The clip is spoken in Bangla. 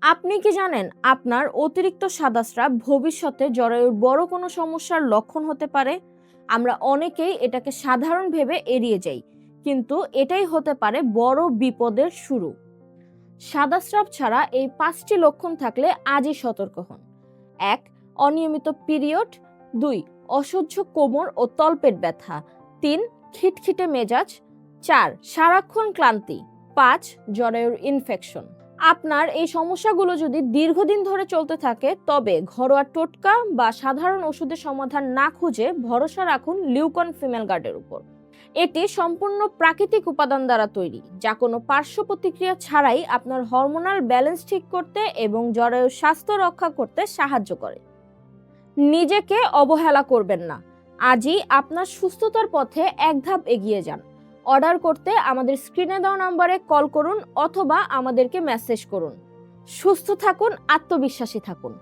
আপনি কি জানেন আপনার অতিরিক্ত সাদাস্রাব ভবিষ্যতে জরায়ুর বড় কোনো সমস্যার লক্ষণ হতে পারে? আমরা অনেকেই এটাকে সাধারণ ভেবে এড়িয়ে যাই, কিন্তু এটাই হতে পারে বড় বিপদের শুরু। সাদাস্রাব ছাড়া এই 5টি লক্ষণ থাকলে আজই সতর্ক হন। 1. অনিয়মিত পিরিয়ড। 2. অসহ্য কোমর ও তলপেট ব্যথা। 3. খিটখিটে মেজাজ। 4. সারাক্ষণ ক্লান্তি। 5. জরায়ুর ইনফেকশন। আপনার এই সমস্যাগুলো যদি দীর্ঘদিন ধরে চলতে থাকে, তবে ঘরোয়া টোটকা বা সাধারণ ওষুধের সমাধান না খুঁজে ভরসা রাখুন লিউকন ফিমেল গার্ডের উপর। এটি সম্পূর্ণ প্রাকৃতিক উপাদান দ্বারা তৈরি, যা কোনো পার্শ্ব প্রতিক্রিয়া ছাড়াই আপনার হরমোনাল ব্যালেন্স ঠিক করতে এবং জরায়ুর স্বাস্থ্য রক্ষা করতে সাহায্য করে। নিজেকে অবহেলা করবেন না। আজই আপনার সুস্থতার পথে এক ধাপ এগিয়ে যান। অর্ডার করতে আমাদের স্ক্রিনে দেওয়া নম্বরে কল করুন অথবা আমাদেরকে মেসেজ করুন। সুস্থ থাকুন, আত্মবিশ্বাসী থাকুন।